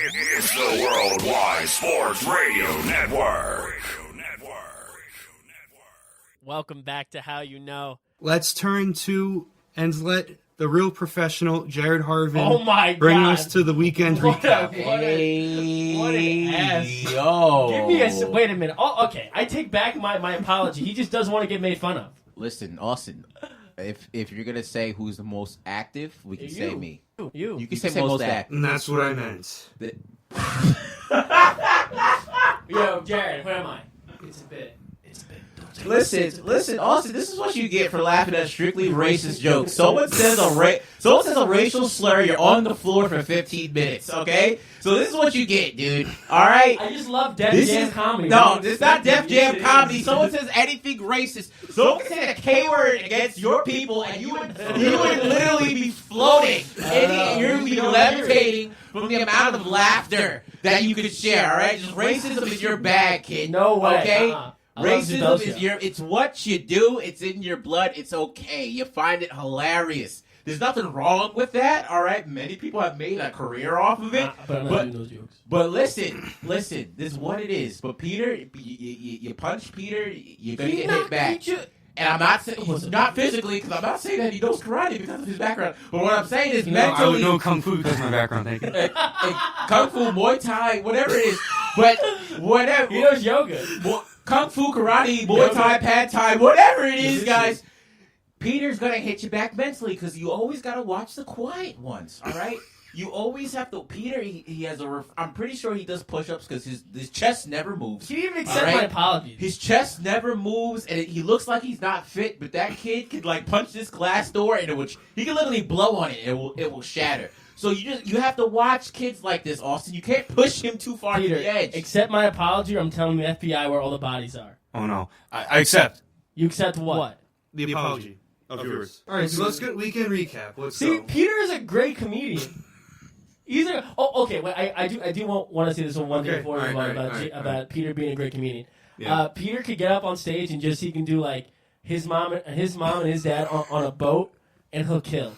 It's the Worldwide Sports Radio Network. Welcome back to How You Know. Let's turn to and let the real professional Jared Harvin bring us to the weekend recap. What an ass. Yo. Give me a... Wait a minute. Oh, okay. I take back my apology. He just doesn't want to get made fun of. Listen, Austin, if you're going to say who's the most active, we can say me. You can say most active. And that's what I meant. Yo, Jared, where am I? It's a bit. Listen, Austin, this is what you get for laughing at strictly racist jokes. Someone says a racial slur, you're on the floor for 15 minutes, okay? So this is what you get, dude. All right? I just love Def Jam comedy. No, it's not Def Jam comedy. Someone says anything racist. Someone said a K word against your people, and you would literally be floating. You would be levitating from the amount of laughter that you could share, all right? Just racism is your bag, kid. No way. Okay? Racism is your... it's what you do. It's in your blood. It's okay. You find it hilarious. There's nothing wrong with that. All right. Many people have made a career off of it. But listen. This is what it is. But Peter, you punch Peter, you're gonna get hit back. And I'm not saying not physically, because I'm not saying that he knows karate because of his background. But what I'm saying is mentally. I would know Kung Fu because of my background. Thank you. Kung Fu, Muay Thai, whatever it is. But whatever. He knows yoga. Kung Fu, karate, Muay Thai, Pad Thai, whatever it is, guys. Peter's going to hit you back mentally because you always got to watch the quiet ones, all right? You always have to. Peter, he has I'm pretty sure he does push-ups because his chest never moves. He didn't even accept my apologies. His chest never moves, and he looks like he's not fit, but that kid could, like, punch this glass door, and he can literally blow on it, and it will shatter. So you have to watch kids like this, Austin. You can't push him too far to the edge. Accept my apology, or I'm telling the FBI where all the bodies are. Oh, no. I accept. You accept what? The apology of yours. All right, so let's get weekend recap. Let's See, go. Peter is a great comedian. Okay. Wait, I do want to say this one thing before we move on about Peter being a great comedian. Yeah. Peter could get up on stage and he can do like his mom and his dad on a boat, and he'll kill.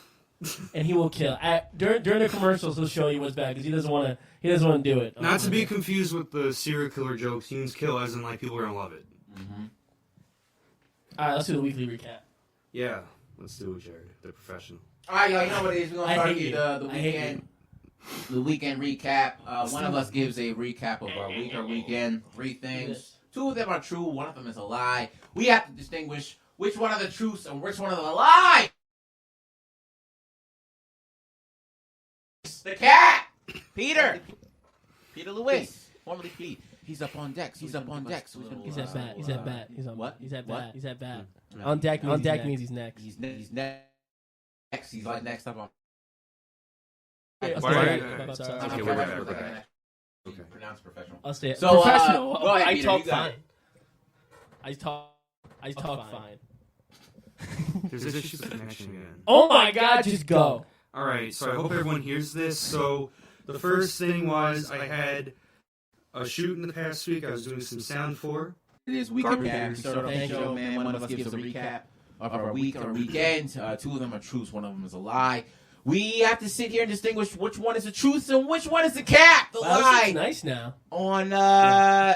And he will kill. During the commercials, he'll show you what's bad because he doesn't want to do it. Not to be confused with the serial killer jokes. Teens kill as in like people are gonna love it. Mm-hmm. All right, let's do the weekly recap. Yeah, let's do it, Jared. The professional. All right, you know what it is. We're gonna start the weekend recap. One of us gives a recap of our week or weekend. 3 things. 2 of them are true. 1 of them is a lie. We have to distinguish which one of the truths and which one of the lies. The cat! Peter Lewis. Formerly Pete. He's up on decks. He's at bat. He's at bat. What? He's at bat. He's at bat. No. On deck means he's next. He's next. He's like next up on. Okay, we're back. Okay. Pronounced professional. I'll stay. So, professional. go ahead, I Peter, talk you got fine. it. I talk fine. There's issues with connection again. Oh my God! Just go. All right, so I hope everyone hears this. So the first thing was I had a shoot in the past week. I was doing some sound for. It is weekend recap. We start off the show, man. One of us gives a recap of our week or weekend. 2 of them are truths. 1 of them is a lie. We have to sit here and distinguish which one is the truth and which one is the cap. The lie. This is nice now.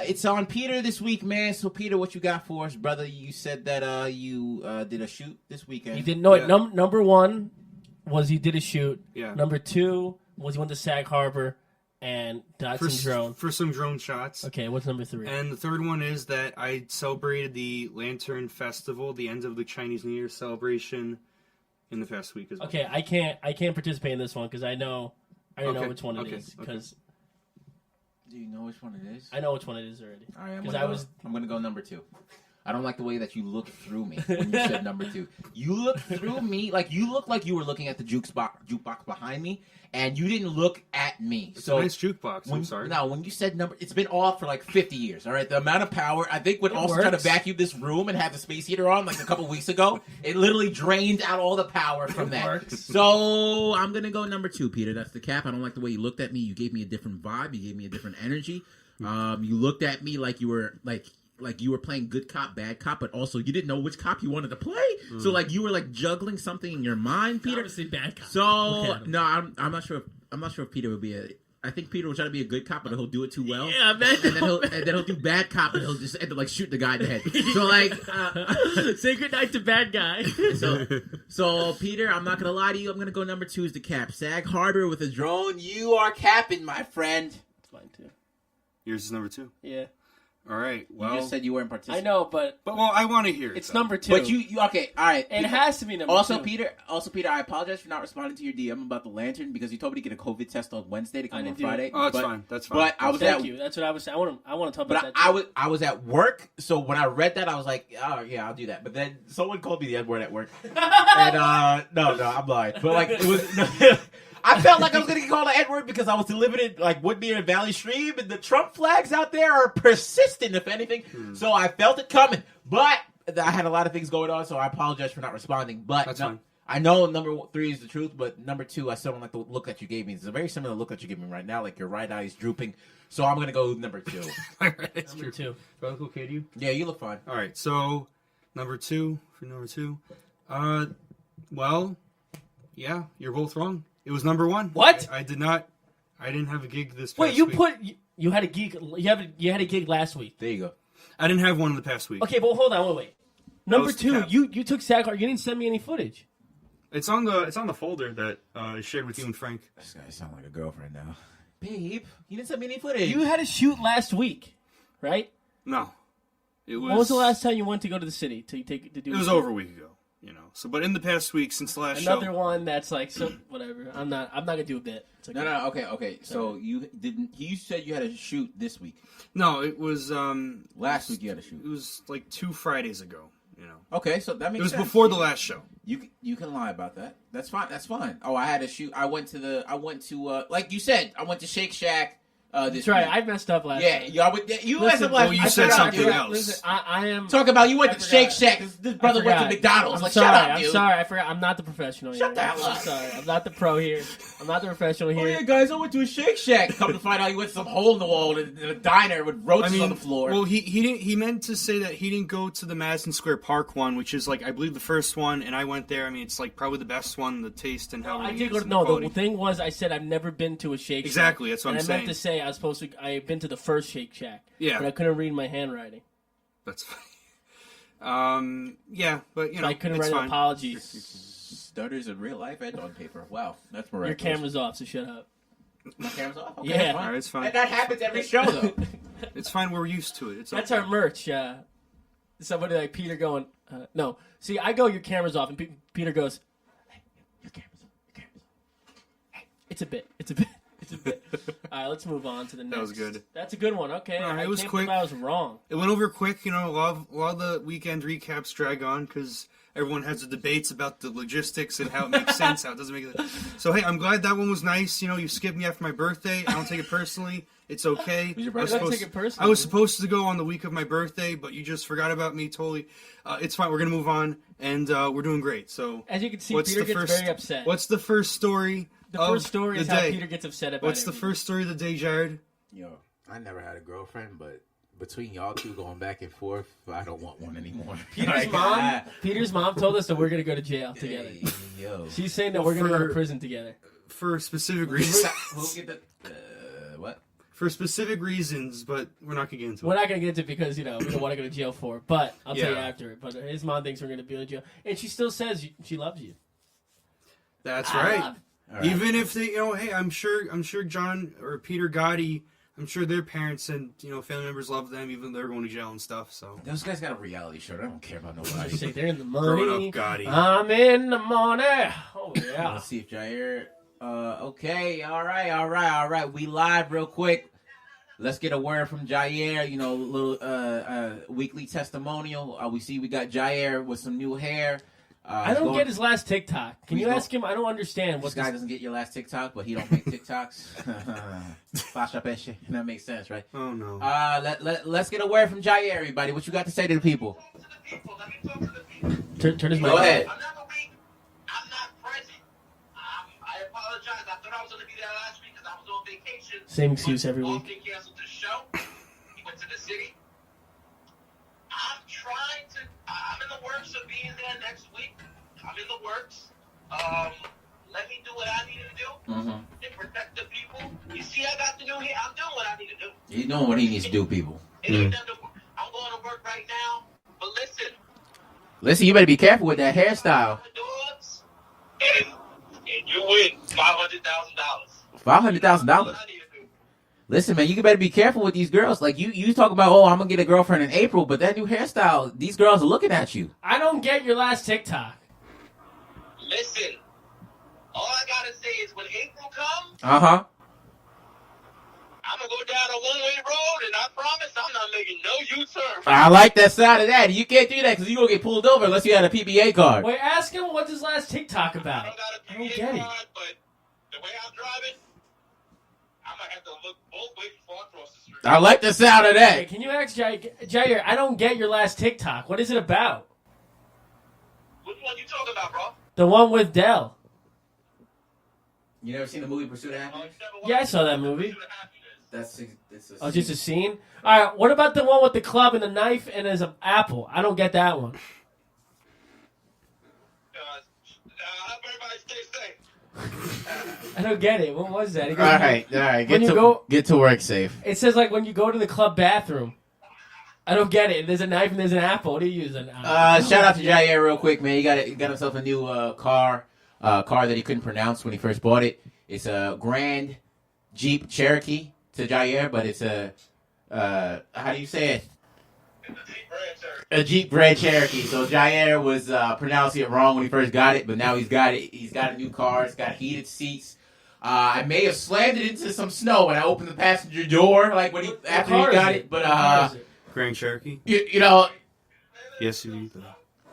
It's on Peter this week, man. So Peter, what you got for us, brother? You said that you did a shoot this weekend. He didn't know it. Number 1 was he did a shoot. Yeah. Number 2 was he went to Sag Harbor and got some drone. For some drone shots. Okay, what's number 3? And the third one is that I celebrated the Lantern Festival, the end of the Chinese New Year celebration in the past week as well. Okay, I can't participate in this one because I know which one it is. Because do you know which one it is? I know which one it is already. All right, I'm gonna go number 2. I don't like the way that you looked through me when you said number 2. You looked through me like you looked like you were looking at the jukebox behind me, and you didn't look at me. It's a nice jukebox. I'm sorry. No, when you said number, it's been off for like 50 years. All right, the amount of power. I think when also trying to vacuum this room and have the space heater on like a couple weeks ago, it literally drained out all the power from that. So I'm gonna go number 2, Peter. That's the cap. I don't like the way you looked at me. You gave me a different vibe. You gave me a different energy. You looked at me like you were like you were playing good cop, bad cop, but also you didn't know which cop you wanted to play. So like you were like juggling something in your mind, Peter. Obviously bad cop. So no, I'm not sure. I'm not sure if Peter would be I think Peter will try to be a good cop, but he'll do it too well. Yeah, man. And then he'll do bad cop, and he'll just end up like shooting the guy in the head. So like, say goodnight to bad guy. so Peter, I'm not gonna lie to you. I'm gonna go number 2 is the cap. Sag Harbor with a drone. You are capping, my friend. It's mine too. Yours is number 2. Yeah. All right. Well, You just said you weren't participating. I know, but well, I want to hear it. it's though. number 2. But you okay? All right. It has to be number 2. Also, Peter, I apologize for not responding to your DM about the lantern because you told me to get a COVID test on Wednesday to come on Friday. Oh, that's fine. That's fine. But I was Thank you. That's what I was saying. I want to talk about that. But I was at work, so when I read that, I was like, oh yeah, I'll do that. But then someone called me the N-word at work, and no, I'm lying. But like it was. I felt like I was going to get called an N-word because I was delivering like Woodmere and Valley Stream, and the Trump flags out there are persistent, if anything. So I felt it coming, but I had a lot of things going on, so I apologize for not responding. But That's fine. I know number 3 is the truth, but number 2, I still don't like the look that you gave me. It's a very similar look that you gave me right now, like your right eye is drooping. So I'm going to go with number 2. It's Number 2. Do I look okay to you? Yeah, you look fine. All right. So number 2 for number 2. Well, yeah, you're both wrong. It was number 1. What? I didn't have a gig this past Wait, you week. you had a gig. You had a gig last week. There you go. I didn't have one in the past week. Okay, but hold on, wait. Number was the 2, cap. you took Sag Harbor. You didn't send me any footage. It's on the folder that I shared with you and Frank. This guy sounds like a girlfriend now. Babe, you didn't send me any footage. You had a shoot last week, right? No. It was When was the last time you went to go to the city to do? It was over a week ago, you know. So but in the past week since the last Another show. one that's like so whatever. I'm not gonna do a bit. It's okay. No, okay. So you didn't. You said you had a shoot this week. No, it was Last week you had a shoot. It was like 2 Fridays ago, you know. Okay, so that makes It was sense. before the last show. You can lie about that. That's fine. That's fine. Oh, I had a shoot. I went to like you said. I went to Shake Shack. This That's right. week. I messed up last Yeah, night. you Listen, messed up last. well, you I said forgot, something dude. else. Listen, I am. Talk about you went to forgot. Shake Shack. This brother went to forgot. McDonald's. I'm Like, sorry. shut up, I'm dude. sorry. I forgot. I'm not the professional here. Shut the hell up. I'm sorry. I'm not the pro here. I'm not the professional Oh here. yeah, guys, I went to a Shake Shack. Come to find out, you went to some hole in the wall in a diner with roaches on the floor. Well, he didn't. He meant to say that he didn't go to the Madison Square Park one, which is like I believe the first one, and I went there. I mean, it's like probably the best one, the taste and how. I it did is go. and the No, quality. the thing was, I said I've never been to a Shake Shack. Exactly, that's what and I'm I meant saying. to say I was supposed to. I've been to the first Shake Shack. Yeah. but I couldn't read my handwriting. That's fine. Yeah, but you know, I couldn't it's write fine. an apology. Stutters in real life and on paper. Wow, that's Your miraculous. camera's off, so shut up. My camera's off. Okay, Yeah. fine. All right, it's fine. And that happens every show, though. It's fine. We're used to it. It's That's okay. our merch. Somebody like Peter going, no. See, I go, your camera's off, and Peter goes, hey, your camera's on. Your camera's on. Hey, it's a bit. It's a bit. It's a bit. All right, let's move on to the next. That was good. That's a good one. Okay. All right, I it was can't quick. believe I was wrong. It went over quick. You know, a lot of the weekend recaps drag on because everyone has the debates about the logistics and how it makes sense, how it doesn't make sense. So, hey, I'm glad that one was nice. You know, you skipped me after my birthday. I don't take it personally. It's okay. Was your I was birthday? Don't take it personally. I was supposed to go on the week of my birthday, but you just forgot about me totally. It's fine. We're going to move on, and we're doing great. So, As you can see, what's Peter the gets first, very upset. What's the first story The of first story the is how day? Peter gets upset about What's the everything. first story of the day, Jared? Yo, I never had a girlfriend, but between y'all two going back and forth, I don't want one anymore. Peter's mom told us that we're going to go to jail together. Yo. She's saying that we're going to go to For- prison together. For specific reasons. We'll get the what? For specific reasons, but we're not gonna get into We're it. not going to get into it because, we don't want to go to jail for it. But I'll tell you Yeah. after it. But his mom thinks we're going to be in jail. And she still says she loves you. That's I right. love- All right. Even if they, hey, I'm sure John or Peter Gotti, I'm sure their parents and family members love them, even though they're going to jail and stuff. So Those guys got a reality show. I don't care about I nobody. say they're in the Growing money. up, Gotti. I'm in the money. Oh, yeah. Let's see if Jair. Okay. All right. We live real quick. Let's get a word from Jair. Little weekly testimonial. We see we got Jair with some new hair. I don't get his last TikTok. Can He's you go- ask him? I don't understand. This guy doesn't get your last TikTok, but he don't make TikToks. Fasha peshe. That makes sense, right? oh no. Let's get a word from Jair, everybody. What you got to say to the people? Turn his mic Go on. ahead. Another week, I'm not present. I apologize. I thought I was going to be there last week because I was on vacation. Same excuse every week. Austin canceled the show. He went to the city. I'm trying to. I'm in the works of being there next week. I'm in the works. Let me do what I need to do Mm-hmm. and protect the people. You see see, I got the new hair. I'm doing what I need to do. He's doing what he needs to do, people. It ain't nothing to- I'm going to work right now. But Listen, you better be careful with that hairstyle. dogs, and you win $500,000. $500,000. Listen, man, you better be careful with these girls. Like you talk about, oh, I'm gonna get a girlfriend in April, but that new hairstyle, these girls are looking at you. I don't get your last TikTok. Listen, all I gotta say is when April comes, Uh huh. I'm gonna go down a one-way road, and I promise I'm not making no U-turn. I like that side of that. You can't do that because you gonna get pulled over unless you had a PBA card. Wait, ask him what's his last TikTok about. I don't got a I don't PBA get it. card, but the way I'm driving, I might have to look both ways before I cross the street. I like the sound of Hey, that. can you ask Jair? I don't get your last TikTok. What is it about? Which one you talking about, bro? The one with Dell. You never seen the movie Pursuit of Oh, Happiness? you never watched Yeah, I saw that movie. Pursuit of Happiness. That's Oh, just a scene? All right, what about the one with the club and the knife and there's an apple? I don't get that one. Hope everybody stay safe. I don't get it. What was that? He goes, all right. When you go- Get to work safe. It says, like, when you go to the club bathroom. I don't get it. There's a knife and there's an apple. What do you use? Shout out to Jair real quick, man. He got himself a new car that he couldn't pronounce when he first bought it. It's a Grand Jeep Cherokee to Jair, but it's a how do you say it? A Jeep Grand Cherokee. So Jair was pronouncing it wrong when he first got it, but now he's got it. He's got a new car. It's got heated seats. I may have slammed it into some snow when I opened the passenger door, like when after he got it. But Grand Cherokee. you know, Yes, you do.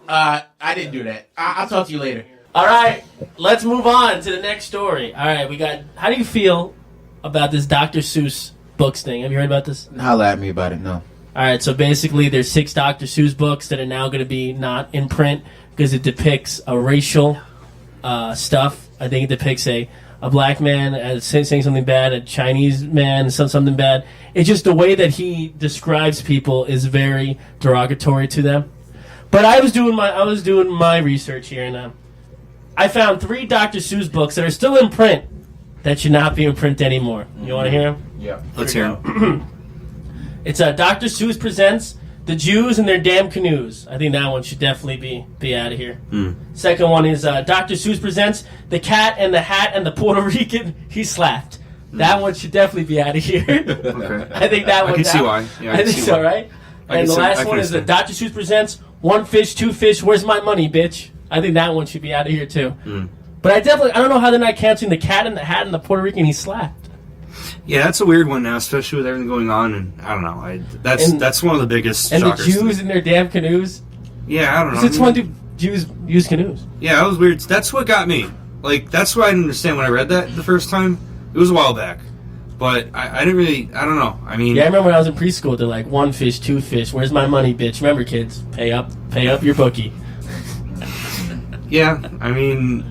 I didn't do that. I'll talk to you later. All right, let's move on to the next story. All right, we got. How do you feel about this Dr. Seuss books thing? Have you heard about this? Holla at me about it. No. All right, so basically, there's 6 Dr. Seuss books that are now going to be not in print because it depicts a racial stuff. I think it depicts a black man saying something bad, a Chinese man something bad. It's just the way that he describes people is very derogatory to them. But I was doing my research here, and I found 3 Dr. Seuss books that are still in print that should not be in print anymore. You want to hear them? Yeah. Let's hear him. It's Dr. Seuss Presents The Jews and Their Damn Canoes. I think that one should definitely be out of here. Second one is Dr. Seuss Presents The Cat and the Hat and the Puerto Rican He Slapped. That one should definitely be out of here. Okay. I think that one. I can see why. Yeah, I think so, right? And the last one is the Dr. Seuss Presents One Fish, Two Fish, Where's My Money, Bitch? I think that one should be out of here too. But I don't know how they're not canceling The Cat and the Hat and the Puerto Rican He Slapped. Yeah, that's a weird one now, especially with everything going on. And I don't know. That's one of the biggest. And the shockers to Jews me. in their damn canoes. Yeah, I don't know. Since when do Jews use canoes? Yeah, that was weird. That's what got me. Like, that's what I didn't understand when I read that the first time. It was a while back. But I didn't really, I don't know. I mean... Yeah, I remember when I was in preschool, they're like, 1 fish, 2 fish, where's my money, bitch? Remember, kids, pay up your bookie. Yeah, I mean...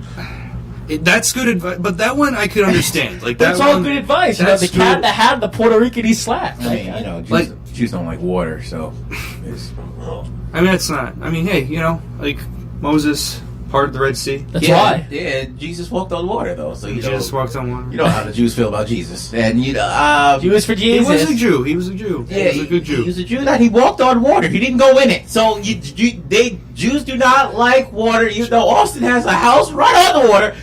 that's good advice, but that one I could understand. Like That's that all one, good advice. You know, that's the cat good. that had the Puerto Rican he slapped. I mean, you know, Jews, Like- Jews don't like water, so. I mean, it's not. I mean, hey, you know, like Moses parted the Red Sea. That's why. Yeah, Jesus walked on water, though, so He just walked on water. you know how the Jews feel about Jesus. And, you know, Jews for He Jesus. was a Jew. He was a Jew. yeah, he was a good Jew. He was a Jew that he walked on water. He didn't go in it. So Jews do not like water, even though Austin has a house right on the water.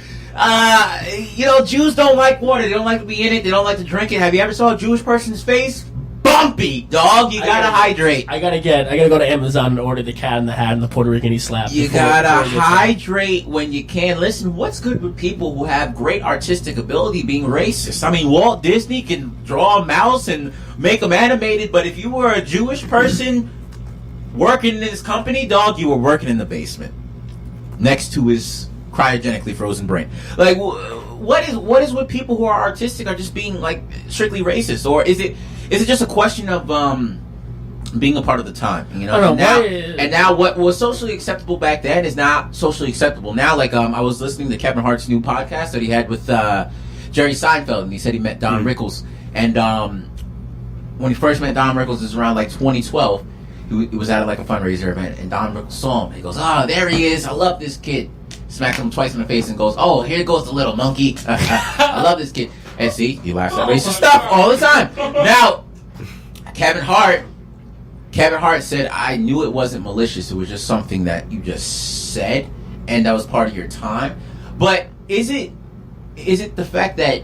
You know, Jews don't like water. They don't like to be in it. They don't like to drink it. Have you ever saw a Jewish person's face? Bumpy, dog. You gotta hydrate. I gotta go to Amazon and order the cat in the hat and the Puerto Rican he slapped. You before gotta it gets out. hydrate when you can. Listen, what's good with people who have great artistic ability being racist? I mean, Walt Disney can draw a mouse and make them animated, but if you were a Jewish person working in this company, dog, you were working in the basement next to his cryogenically frozen brain. Like, what is with people who are artistic are just being like strictly racist, or is it just a question of being a part of the time? You know, I don't know, and now what was socially acceptable back then is not socially acceptable now. Like, I was listening to Kevin Hart's new podcast that he had with Jerry Seinfeld, and he said he met Don Rickles, and when he first met Don Rickles, it was around like 2012. He was at like a fundraiser event, and Don Rickles saw him. He goes, there he is! I love this kid. Smacks him twice in the face and goes, "Oh, here goes the little monkey. I love this kid." And see, he laughs at racist stuff all the time. Now, Kevin Hart said, I knew it wasn't malicious. It was just something that you just said, and that was part of your time. But is it the fact that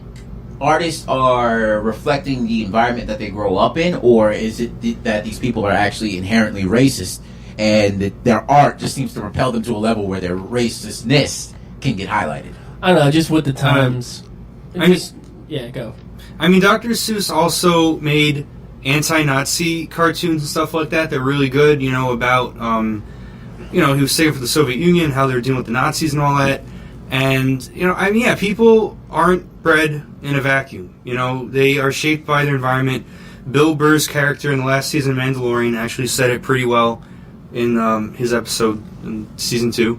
artists are reflecting the environment that they grow up in, or is it that these people are actually inherently racist and that their art just seems to propel them to a level where their racistness can get highlighted? I don't know, just with the times. Go. I mean, Dr. Seuss also made anti-Nazi cartoons and stuff like that. They're really good, about, he was saying for the Soviet Union, how they're dealing with the Nazis and all that. And, people aren't bred in a vacuum. They are shaped by their environment. Bill Burr's character in the last season of Mandalorian actually said it pretty well in his episode in season 2.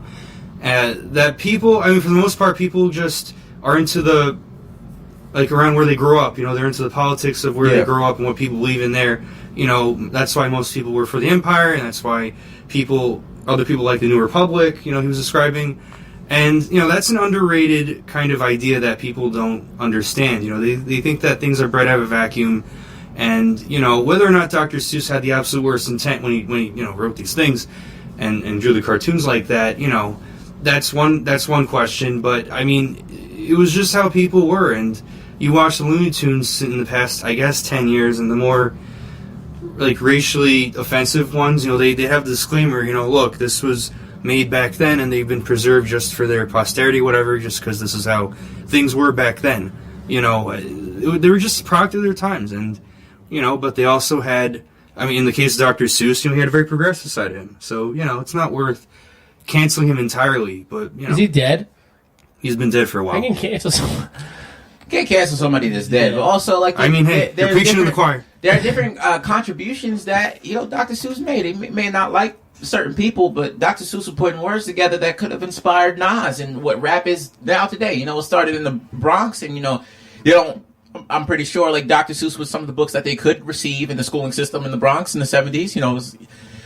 That people, for the most part, people just are into the, around where they grow up. They're into the politics of where they grow up and what people believe in there. That's why most people were for the Empire, and that's why other people like the New Republic, he was describing. And, that's an underrated kind of idea that people don't understand. They think that things are bred out of a vacuum. And, whether or not Dr. Seuss had the absolute worst intent when he wrote these things and drew the cartoons like that, that's one question. But, it was just how people were. And you watch the Looney Tunes in the past, I guess, 10 years, and the more, racially offensive ones, they have the disclaimer, look, this was made back then, and they've been preserved just for their posterity, whatever, just because this is how things were back then. They were just a product of their times, and, but they also had, in the case of Dr. Seuss, he had a very progressive side of him. So, it's not worth canceling him entirely, but, Is he dead? He's been dead for a while. I can cancel someone. Can't cancel somebody that's dead, but also, you're preaching to the choir. There are different contributions that, Dr. Seuss made. He may not like certain people, but Dr. Seuss was putting words together that could have inspired Nas and what rap is now today. It started in the Bronx, and I'm pretty sure Dr. Seuss was some of the books that they could receive in the schooling system in the Bronx in the 70s. It was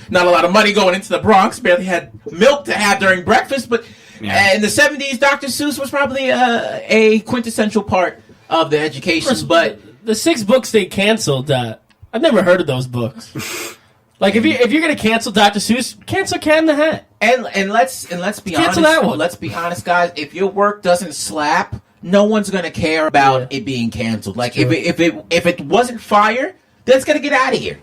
not a lot of money going into the Bronx, barely had milk to have during breakfast, but in the 70s, Dr. Seuss was probably a quintessential part of the education. But the 6 books they canceled, I've never heard of those books. If you're gonna cancel Dr. Seuss, cancel Cat in the Hat. And let's be honest. That one. Let's be honest, guys. If your work doesn't slap, no one's gonna care about it being canceled. If it wasn't fire, then it's gonna get out of here.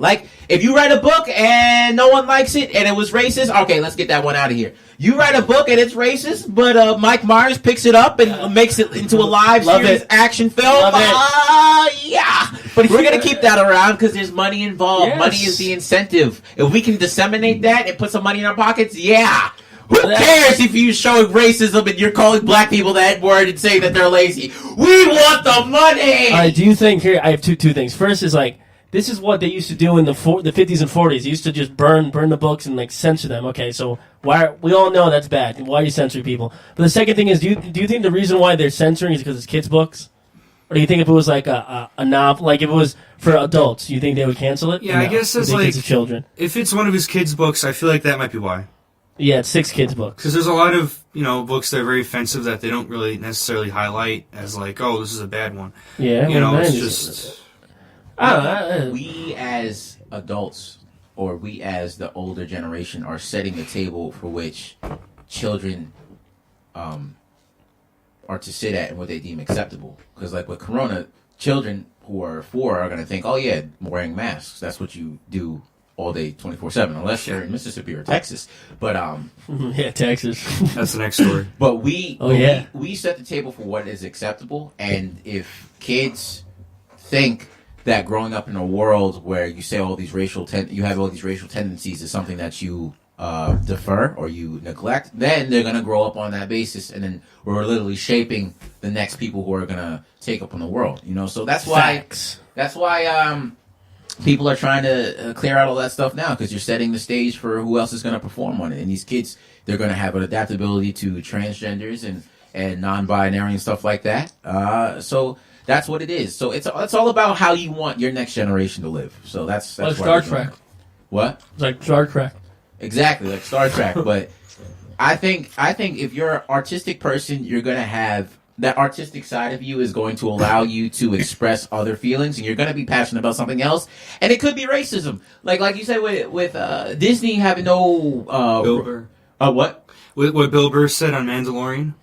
If you write a book and no one likes it and it was racist, okay, let's get that one out of here. You write a book and it's racist, but Mike Myers picks it up and makes it into a live series action film. Yeah. But we're going to keep that around because there's money involved. Yes. Money is the incentive. If we can disseminate that and put some money in our pockets, yeah. Who cares if you show racism and you're calling black people the N-word and saying that they're lazy? We want the money! All right, do you think, here, I have two things. First is this is what they used to do in the 50s and 40s. They used to just burn the books and censor them. Okay, so we all know that's bad. Why are you censoring people? But the second thing is, do you think the reason why they're censoring is because it's kids' books? Or do you think if it was a novel, if it was for adults, do you think they would cancel it? Yeah, I guess it's children. If it's one of his kids' books, I feel like that might be why. Yeah, it's 6 kids' books. Because there's a lot of books that are very offensive that they don't really necessarily highlight as oh, this is a bad one. Yeah, it's just. We as adults, or we as the older generation, are setting the table for which children are to sit at and what they deem acceptable. Because with Corona, children who are 4 are going to think, oh yeah, wearing masks, that's what you do all day 24/7, unless you're in Mississippi or Texas. But yeah, Texas. That's the next story. But we set the table for what is acceptable, and if kids think that growing up in a world where you say all these you have all these racial tendencies is something that you defer or you neglect, then they're gonna grow up on that basis, and then we're literally shaping the next people who are gonna take up on the world. So that's why. Facts. That's why people are trying to clear out all that stuff now, because you're setting the stage for who else is gonna perform on it, and these kids, they're gonna have an adaptability to transgenders and non-binary and stuff like that. So. That's what it is. So it's all about how you want your next generation to live. So that's like Star Trek. What? It's like Star Trek. Exactly, like Star Trek. But I think if you're an artistic person, you're gonna have that artistic side of you is going to allow you to express other feelings, and you're going to be passionate about something else, and it could be racism, like you said with Disney having no Bill Burr. What Bill Burr said on Mandalorian.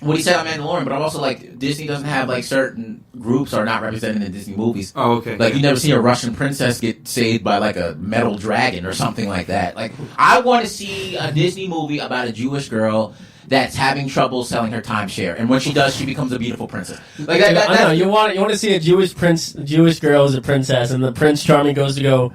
What he said on Mandalorian, but I'm also like Disney doesn't have like certain groups are not represented in Disney movies. Oh, okay. Like you never see a Russian princess get saved by like a metal dragon or something like that. Like I want to see a Disney movie about a Jewish girl that's having trouble selling her timeshare, and when she does, she becomes a beautiful princess. Like that, I know you want to see a Jewish girl as a princess, and the Prince Charming goes to go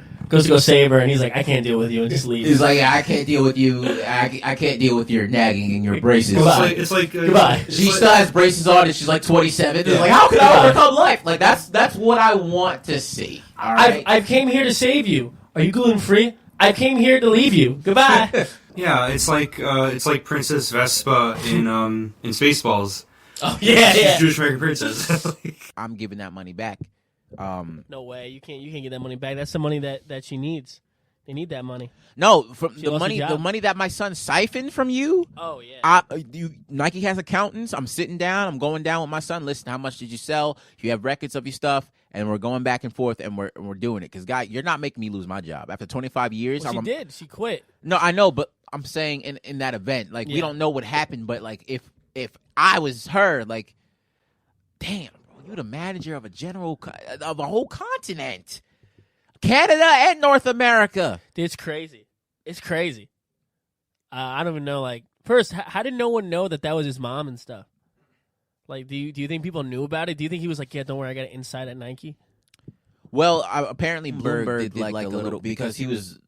save her, and he's like, I can't deal with you, and just leaves. He's like, I can't deal with you. I can't deal with your nagging and your braces. Goodbye. She still has braces on, and she's like 27. Yeah. It's like, how can I overcome life? Like that's what I want to see. All right? I came here to save you. Are you gluten free? I came here to leave you. Goodbye. Yeah, it's like Princess Vespa in Spaceballs. Oh yeah. Jewish American princess. I'm giving that money back. No way, you can't get that money back. That's the money that she needs. They need that money. No, from the money that my son siphoned from you. Oh yeah. Nike has accountants. I'm sitting down. I'm going down with my son. Listen, how much did you sell? You have records of your stuff, and we're going back and forth, and we're doing it. Because guy, you're not making me lose my job after 25 years. Well, she did. She quit. No, I know, but I'm saying in that event, like we don't know what happened, but like if I was her, like, damn. You're the manager of of a whole continent, Canada and North America. It's crazy. It's crazy. I don't even know. Like, first, how did no one know that was his mom and stuff? Like, do you think people knew about it? Do you think he was like, yeah, don't worry, I got it inside at Nike? Well, apparently Bloomberg did like a little because he was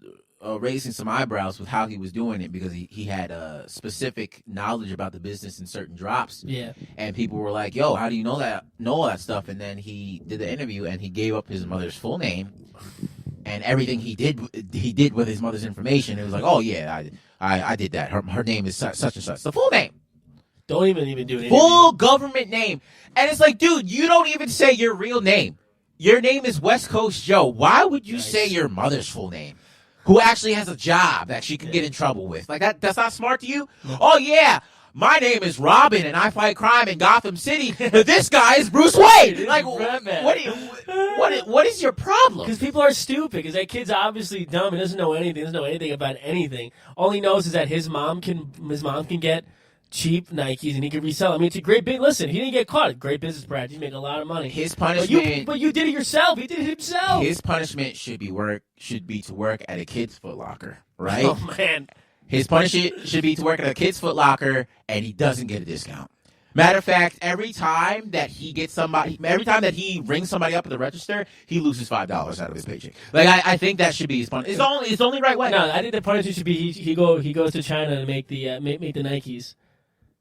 raising some eyebrows with how he was doing it because he had specific knowledge about the business in certain drops. Yeah. And people were like, yo, how do you know all that stuff? And then he did the interview and he gave up his mother's full name and everything he did with his mother's information. It was like, oh, yeah, I did that. Her name is such and such. The full name. Don't even do it. Full government name. And it's like, dude, you don't even say your real name. Your name is West Coast Joe. Why would you say your mother's full name? Who actually has a job that she can get in trouble with. Like, that's not smart to you? Oh, yeah, my name is Robin, and I fight crime in Gotham City. This guy is Bruce Wayne. Like, what is your problem? Because people are stupid. Because that kid's obviously dumb. He doesn't know anything about anything. All he knows is that his mom can get cheap Nikes, and he can resell. I mean, it's a great big. Listen, he didn't get caught. Great business practice. He made a lot of money. His punishment, but you did it yourself. He did it himself. His punishment should be to work at a kid's Foot Locker, right? Oh man, his punishment should be to work at a kid's Foot Locker, and he doesn't get a discount. Matter of fact, every time that he rings somebody up at the register, he loses $5 out of his paycheck. Like I think that should be his punishment. It's only right way. No, I think the punishment should be he goes to China to make the Nikes.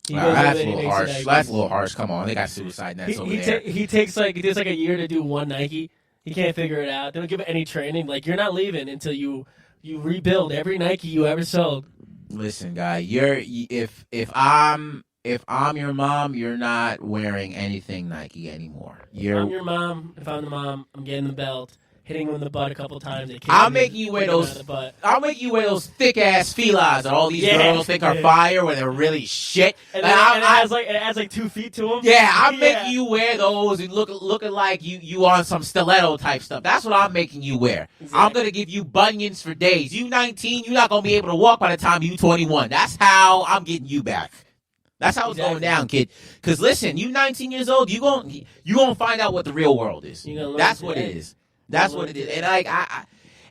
That's a little harsh. That's a little harsh. Come on, they got suicide nets over there. He takes like a year to do one Nike. He can't figure it out. They don't give him any training. Like, you're not leaving until you rebuild every Nike you ever sold. Listen, guy, if I'm your mom, you're not wearing anything Nike anymore. If I'm your mom, if I'm the mom, I'm getting the belt, hitting him in the butt a couple times. I'll make you wear those thick ass filas that all these girls think are fire when they're really shit. And it adds like 2 feet to them. Yeah, I'm making you wear those and looking like you on some stiletto type stuff. That's what I'm making you wear. Exactly. I'm gonna give you bunions for days. You 19, you're not gonna be able to walk by the time you 21. That's how I'm getting you back. That's how it's going down, kid. Because listen, you 19 years old, you gonna find out what the real world is. That's what it is. That's what it is. And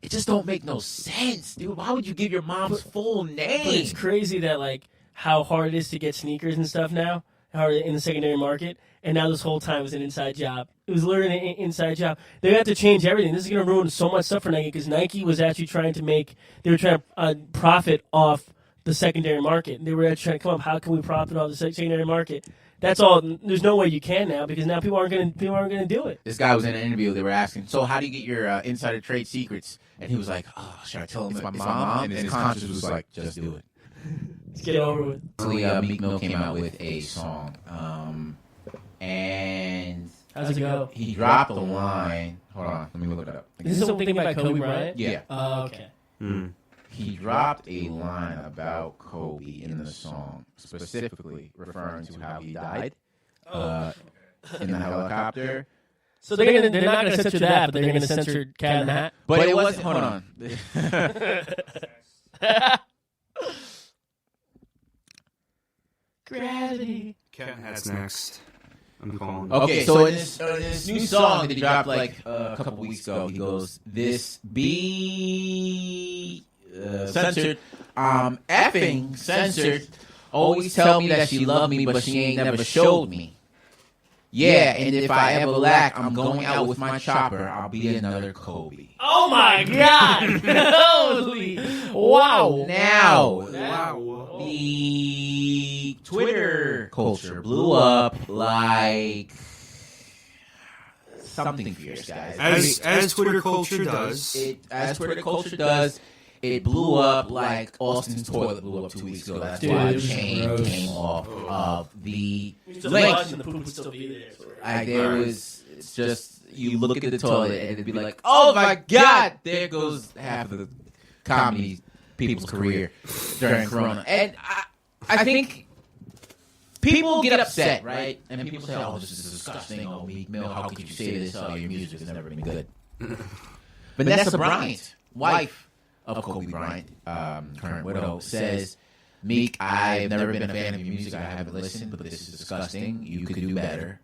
it just don't make no sense, dude. Why would you give your mom's full name? But it's crazy that like how hard it is to get sneakers and stuff now, how in the secondary market, and now this whole time was an inside job. It was literally an inside job. They have to change everything. This is going to ruin so much stuff for Nike because Nike was actually trying to profit off the secondary market. They were trying to come up, how can we profit off the secondary market? That's all. There's no way you can now because now people aren't going to do it. This guy was in an interview. They were asking, so how do you get your insider trade secrets? And he was like, oh, should I tell him it's my mom? And his conscience was like, just do it. Let's get it over with. Meek Mill came out with a song. And how's it go? He dropped a line. Hold on. Let me look it up. Is this something about Kobe Bryant? Yeah. Oh, okay. Mm. He dropped a line about Kobe in the song, specifically referring to how he died. in the helicopter. So they're not gonna censor that, but they're gonna censor Cat in the Hat. But it wasn't. Hold on. Gravity. Cat in the Hat's next. I'm calling. Okay, so in this new song that he dropped like a couple weeks ago, he goes, "This be censored, effing censored. Always tell me that she loved me, but she ain't never showed me. Yeah, and if I ever lack, I'm going out with my chopper. I'll be another Kobe." Oh my God! Holy! Wow! Now, Wow. the Twitter culture blew up like something fierce, guys. As Twitter culture does. As Twitter culture does, it blew up like Austin's toilet blew up 2 weeks ago. That's why the chain came off of the link. The poop would still be there. Like there was, it's just you look at the toilet and it'd be like, oh my God, there goes half of the comedy people's career during Corona. And I think people get upset, right? And people say, oh, this is disgusting. Oh, Meek Mill, how could you say this? Oh, your music has never been good. Vanessa Bryant, wife of Kobe Bryant, current widow, says, Meek, I've never been a fan of your music. I haven't listened, but this is disgusting. You could do better.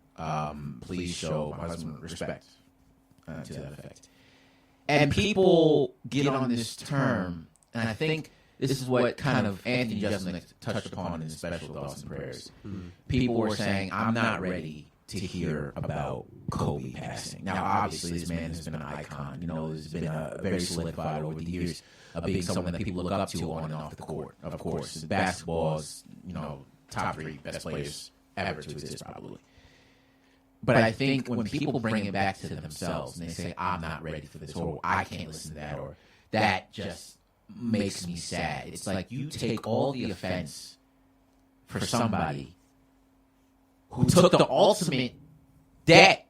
Please show my husband respect, to that effect. And people get on this term, and I think this is what kind of Anthony Jeselnik touched upon in his special Thoughts and Prayers. People were saying, I'm not ready to hear about Kobe passing. Now, obviously, this man has been an icon. You know, has been very solidified over the years of being someone that people look up to on and off the court. Of course, basketball's, top 3 best players ever to exist, probably. But I think when people bring it back to themselves and they say, I'm not ready for this, or I can't listen to that, or that just makes me sad. It's like you take all the offense for somebody who took the ultimate debt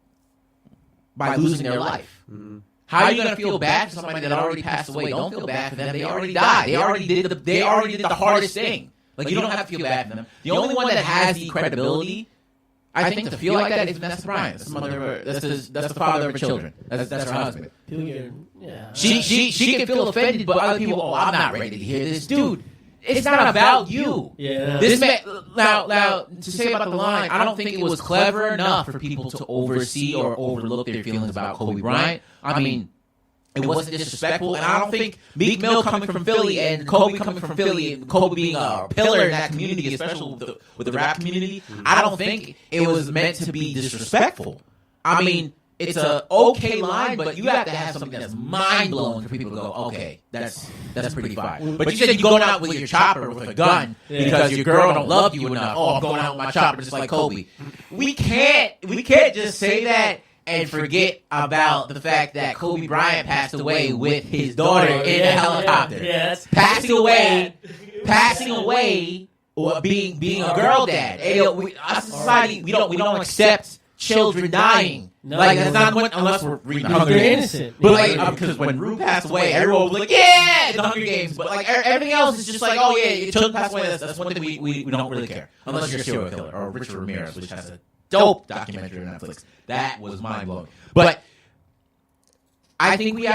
by losing their life. Mm-hmm. How are you going to feel bad for somebody that already passed away? Don't feel bad for them. They already died. They already did the hardest thing. Like, you don't have to feel bad for them. The only one that has the credibility, I think, to feel like that is Vanessa Bryant. That's the father of her children. That's her husband. Yeah. She can feel offended, but other people, I'm not ready to hear this. Dude, it's not about you. Yeah. This man, now, to say about the line, I don't think it was clever enough for people to oversee or overlook their feelings about Kobe Bryant. I mean, it wasn't disrespectful, and I don't think Meek Mill coming from Philly and Kobe coming from Philly and Kobe being a pillar in that community, especially with the rap community, I don't think it was meant to be disrespectful. I mean, it's a okay line, but you have to have something that's mind-blowing for people to go, okay, that's pretty fine. But you said you're going out with your chopper with a gun because your girl don't love you enough. Oh, I'm going out with my chopper just like Kobe. We can't just say that and forget about the fact that Kobe Bryant passed away with his daughter in a helicopter. Yes. Passing away, or being a girl dad. Our society, we don't accept children dying. No, like, that's not what, unless we're reading Hunger they're Games. innocent. But like, because when Rue passed away, everyone was like, yeah, the Hunger Games. But like, everything else is just like, oh yeah, your children passed away. That's one thing we don't really care. Unless you're a serial killer, or Richard Ramirez, which has a dope documentary on Netflix. That was mind-blowing. But I think we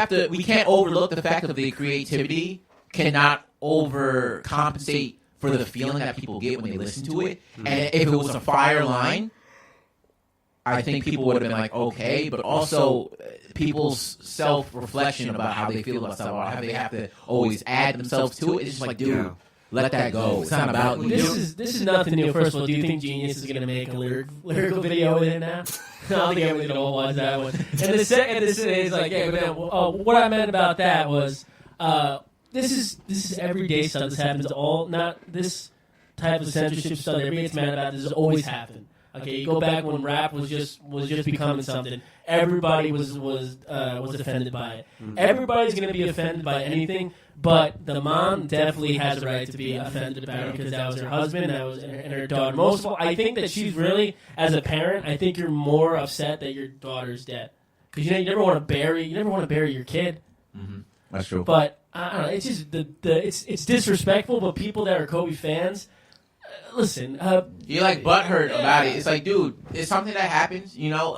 can't overlook the fact that the creativity cannot overcompensate for the feeling that people get when they listen to it. And if it was a fire line, I think people would have been like, okay, but also people's self-reflection about how they feel about stuff, or how they have to always add themselves to it. It's just like, dude, let that go. It's not about you. This is nothing new. First of all, do you think Genius is going to make a lyrical video with it now? I don't think everyone's going to watch that one. And the second, this is like, yeah, but what I meant about that was, this is everyday stuff. This happens not this type of censorship stuff that everybody gets mad about. This has always happened. Okay, you go back when rap was just becoming something. Everybody was offended by it. Everybody's going to be offended by anything, but the mom definitely has a right to be offended about it because that was her husband, and her daughter. Most of all, I think that she's really, as a parent, I think you're more upset that your daughter's dead because you never want to bury your kid. Mm-hmm. That's true. But I don't know. It's just it's disrespectful. But people that are Kobe fans, listen. You're like butthurt about it. It's like, dude, it's something that happens, you know.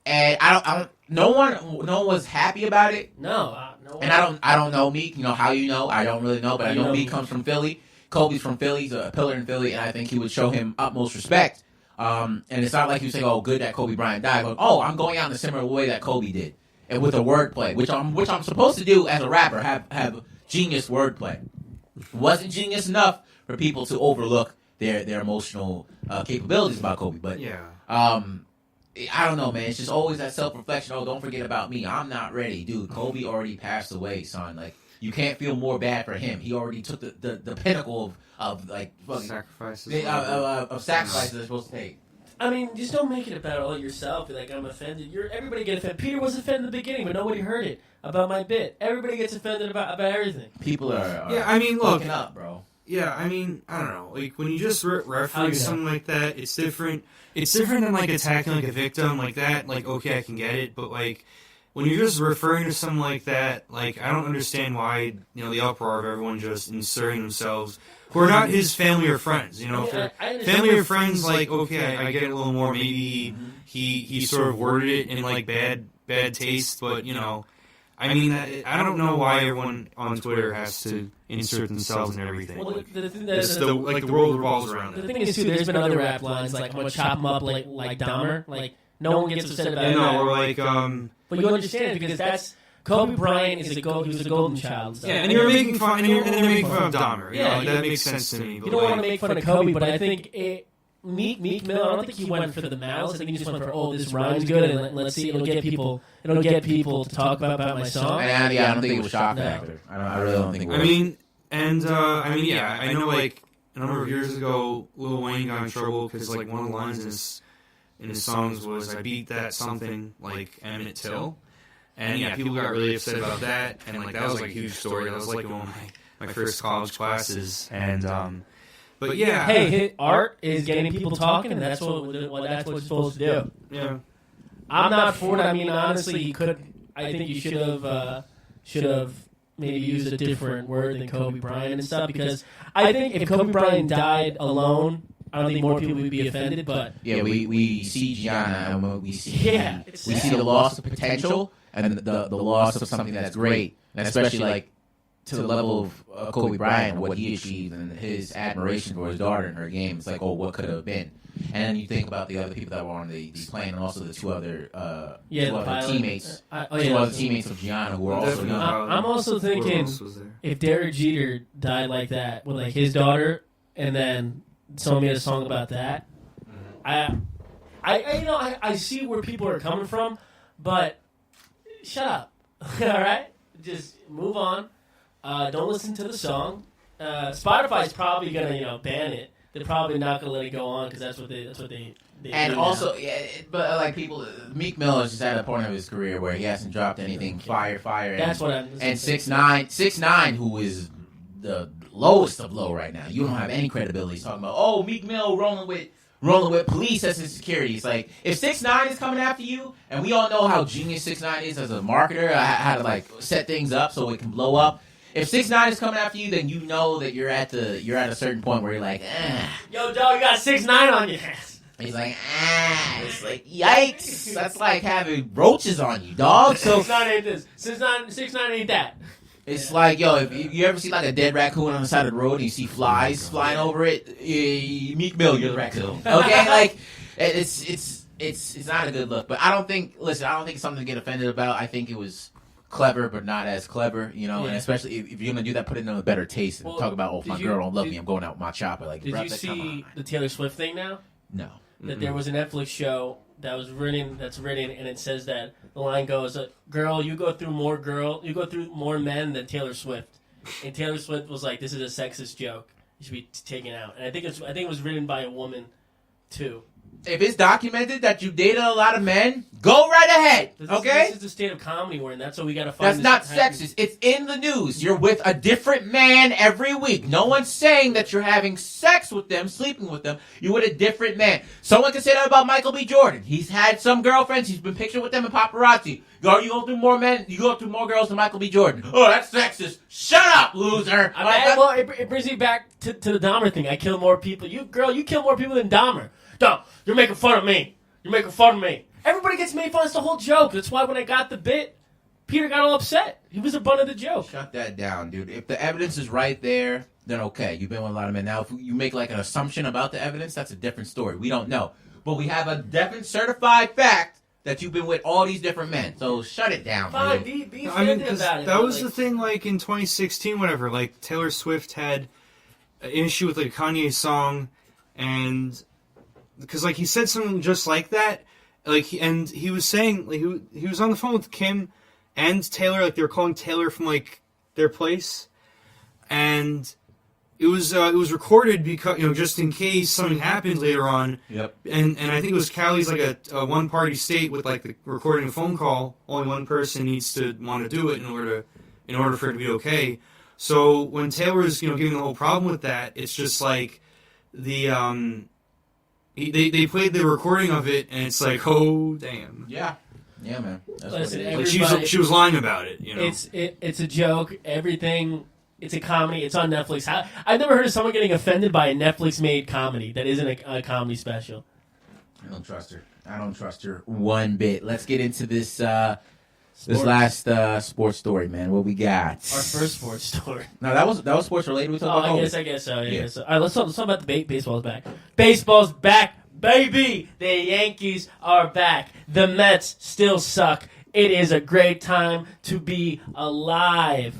And I don't. No one was happy about it. No. And I don't know Meek. You know how you know? I don't really know, but I know Meek comes from Philly. Kobe's from Philly. He's a pillar in Philly, and I think he would show him utmost respect. And it's not like you say, "Oh, good that Kobe Bryant died," but "Oh, I'm going out in a similar way that Kobe did," and with a wordplay, which I'm supposed to do as a rapper, have genius wordplay. Wasn't genius enough for people to overlook their emotional capabilities about Kobe, but I don't know, man. It's just always that self-reflection. Oh, don't forget about me. I'm not ready. Dude, Kobe already passed away, son. Like, you can't feel more bad for him. He already took the pinnacle of like, sacrifices. Of sacrifices they're supposed to take. I mean, just don't make it about all yourself. Be like, I'm offended. Everybody get offended. Peter was offended in the beginning, but nobody heard it about my bit. Everybody gets offended about everything. People are I mean, look, fucking up, bro. Yeah, I mean, I don't know. Like, when you just reference something like that, it's different. It's different than, like, attacking, like, a victim like that. Like, okay, I can get it. But, like, when you're just referring to something like that, like, I don't understand why, you know, the uproar of everyone just inserting themselves who are not his family or friends. You know, if family or friends, like, okay, I get it a little more. Maybe he sort of worded it in, like, bad taste. But, you know, I mean, I don't know why everyone on Twitter has to insert themselves in everything. Well, the world revolves around the it. thing is, too, there's been other rap lines, like, I'm going to chop them up like Dahmer. Like, no one gets upset about that. Or like, but you understand it because that's... Kobe Bryant he was a golden child. So. Yeah, and you're making fun, and they're making fun of Dahmer. You know, that makes sense to me. You don't want to make fun of Kobe, but I think Meek Mill, I don't think he went for the malice. I think he just went for, this rhyme's good, and let's see, it'll get people to talk about my song. And I don't think it was shock factor. I really don't think it was. I know, like, a number of years ago, Lil Wayne got in trouble because, like, one of the lines in his songs was, I beat that something, like, Emmett Till. And, yeah, people got really upset about that, and, like, that was, like, a huge story. That was, like, one of my first college classes, and, but, yeah. Hey, art is getting people talking, and that's what you're supposed to do. Yeah. I'm not for it. I mean, honestly, I think you should have maybe used a different word than Kobe Bryant and stuff, because I think if Kobe Bryant died alone, I don't think more people would be offended, but... Yeah, we see Gianna, and we see the loss of potential, and the loss of something that's great, and especially, like, to the level of Kobe Bryant, what he achieved, and his admiration for his daughter and her game. It's like, oh, what could have been? And then you think about the other people that were on the plane, and also the two other teammates. Other teammates of Gianna who were also young. I'm also thinking, if Derek Jeter died like that, with, like, his daughter, and then someone made a song about that, I see where people are coming from, but shut up. All right? Just move on. Don't listen to the song. Spotify's probably gonna, ban it. They're probably not gonna let it go on because that's what they and do also, now. yeah, but like people, Meek Mill is just at a point of his career where he hasn't dropped anything fire. That's what I'm. And 6ix9ine, who is the lowest of low right now. You don't have any credibility. He's talking about, oh, Meek Mill rolling with police as his security. It's like, if 6ix9ine is coming after you, and we all know how genius 6ix9ine is as a marketer, how to, like, set things up so it can blow up. If 6ix9ine is coming after you, then you know that you're at a certain point where you're like, yo, dog, you got 6ix9ine on your ass. He's like, It's like, yikes. That's like having roaches on you, dog. So 6ix9ine ain't this. 6ix9ine ain't that. It's like, yo, if you ever see like a dead raccoon on the side of the road and you see flies flying over it, Meek Mill, you're the raccoon. Okay, like it's not a good look. But I don't think it's something to get offended about. I think it was clever, but not as clever, Yeah. And especially if you're gonna do that, put it in a better taste and talk about, if my girl don't love me, I'm going out with my chopper. Like, did you see the Taylor Swift thing now? No. That there was a Netflix show that's written, and it says that the line goes, "Girl, you go through more men than Taylor Swift," and Taylor Swift was like, "This is a sexist joke. You should be taken out." And I think it was written by a woman, too. If it's documented that you dated a lot of men, go right ahead, okay? This is the state of comedy we're in. That's what we got to find. That's not sexist. It's in the news. You're with a different man every week. No one's saying that you're having sex with them, sleeping with them. You're with a different man. Someone can say that about Michael B. Jordan. He's had some girlfriends. He's been pictured with them in paparazzi. You go through more men. You go through more girls than Michael B. Jordan. Oh, that's sexist. Shut up, loser. Well, it brings me back to the Dahmer thing. I kill more people. You kill more people than Dahmer. No, you're making fun of me. You're making fun of me. Everybody gets made fun. It's the whole joke. That's why when I got the bit, Peter got all upset. He was the butt of the joke. Shut that down, dude. If the evidence is right there, then okay. You've been with a lot of men. Now, if you make like an assumption about the evidence, that's a different story. We don't know. But we have a definite certified fact that you've been with all these different men. So shut it down. Fine, dude. be I mean, offended 'cause about it. that was the thing, like, in 2016, whatever, like, Taylor Swift had an issue with, like, Kanye's song, and, because, like, he said something just like that, like, and he was saying, like, he was on the phone with Kim and Taylor, like, they were calling Taylor from, like, their place, and it was recorded because, just in case something happened later on. Yep. And I think it was Cali's like a one-party state with like the recording a phone call. Only one person needs to want to do it in order for it to be okay. So when Taylor was giving the whole problem with that, it's just like the they played the recording of it, and it's like, oh damn. Yeah, man. That's Listen, what it is. Like she was lying about it. It's a joke. Everything. It's a comedy. It's on Netflix. I've never heard of someone getting offended by a Netflix-made comedy that isn't a comedy special. I don't trust her one bit. Let's get into this this last sports story, man. What we got? Our first sports story. No, that was sports related. We talked about I guess so. Yeah. All right, let's talk about the baseball's back. Baseball's back, baby. The Yankees are back. The Mets still suck. It is a great time to be alive.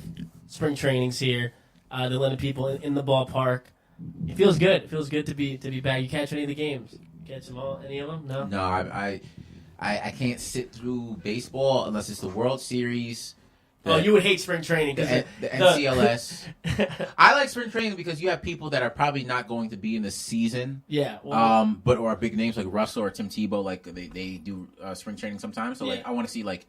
Spring training's here. They're letting people in the ballpark. It feels good. It feels good to be back. You catch any of the games? Catch them all? Any of them? No. No, I can't sit through baseball unless it's the World Series. You would hate spring training because the NCLS. I like spring training because you have people that are probably not going to be in the season. Yeah. Well, but or big names like Russell or Tim Tebow, like they do spring training sometimes. So like I want to see like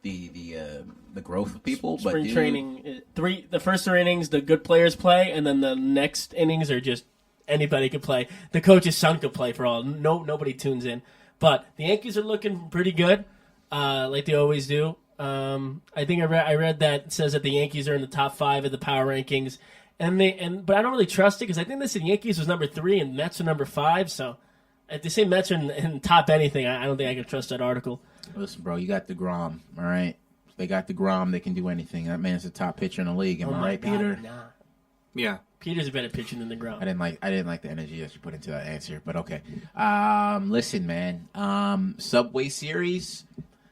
the growth of people. Spring training, the first 3 innings, the good players play, and then the next innings are just anybody could play. The coach's son could play for all. Nobody tunes in. But the Yankees are looking pretty good, like they always do. I think I read that it says that the Yankees are in the top 5 of the power rankings, but I don't really trust it because I think they said Yankees was number 3 and Mets are number 5. So if they say Mets are in top anything, I don't think I can trust that article. Listen, bro, you got DeGrom, all right? They got DeGrom. They can do anything. That man's the top pitcher in the league. Am I right, God, Peter? Nah. Yeah. Peter's a better pitcher than DeGrom. I didn't like the energy that you put into that answer, but okay. Listen, man. Subway Series.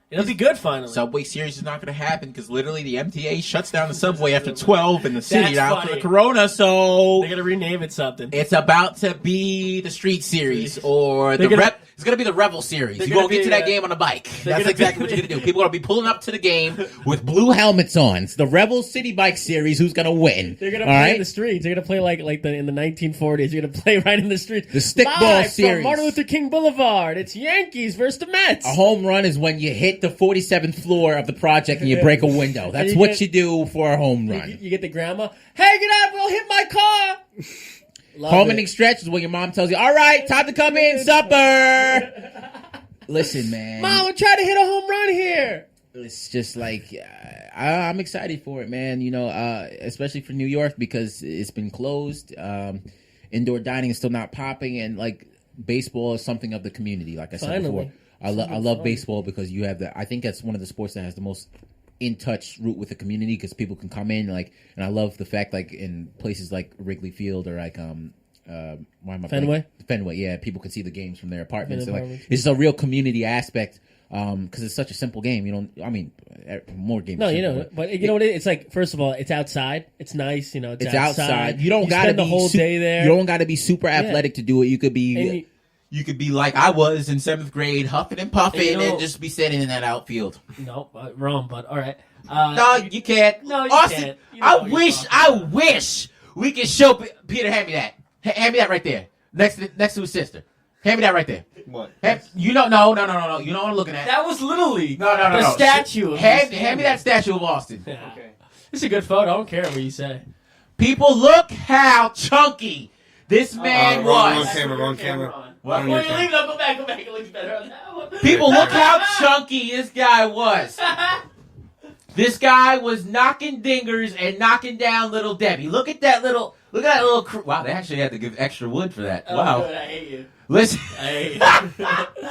It'll be good finally. Subway Series is not going to happen because literally the MTA shuts down the subway after 12 in the city That's now funny. for the Corona. So They're gonna rename it something. it's about to be the Street Series or the gonna- Rep. It's going to be the Revel Series. They're You gonna won't get be, to that game on a bike. That's gonna exactly be- what you're going to do. People are going to be pulling up to the game with blue helmets on. It's the Revel City Bike Series. Who's going to win? They're gonna All play right? in the streets. They're gonna play like in the 1940s. You're gonna play right in the streets. The stickball Live series. from Martin Luther King Boulevard. It's Yankees versus the Mets. A home run is when you hit the 47th floor of the project and you break a window. That's you what get- you do for a home run. You get the grandma. Hey, get up! We'll hit my car. Love Home it. inning stretch is when your mom tells you, all right, time to come in, supper. Listen, man. Mom, I'm trying to hit a home run here. It's just like, I'm excited for it, man. Especially for New York because it's been closed. Indoor dining is still not popping. And like baseball is something of the community, like I said before. I love baseball because you have I think that's one of the sports that has the most in touch root with the community because people can come in and I love the fact like in places like Wrigley Field or like Fenway? Fenway, yeah, people can see the games from their apartments. And, apartments. it's just a real community aspect because it's such a simple game. More games. No, simple, but you know what? It's like first of all, it's outside. It's nice. it's outside. You don't got to spend be the whole day there. You don't got to be super athletic to do it. You could be. You could be like I was in 7th grade, huffing and puffing, and just be sitting in that outfield. No, wrong. But all right. No, you can't. No, you Austin, can't. You know I wish we could show Peter. Hand me that. Hand me that right there, next to his sister. Hand me that right there. What? No. You know what I'm looking at. That was Little League. No. The statue. Hand me that statue of Austin. Yeah. Okay. It's a good photo. I don't care what you say. People, look how chunky this man wrong was. camera. What? Before you leave, no, go back. It looks better on that one. People, look how chunky this guy was. This guy was knocking dingers and knocking down Little Debbie. Look at that little. Wow, they actually had to give extra wood for that. Oh, Wow. good. I hate you. Listen. I hate you.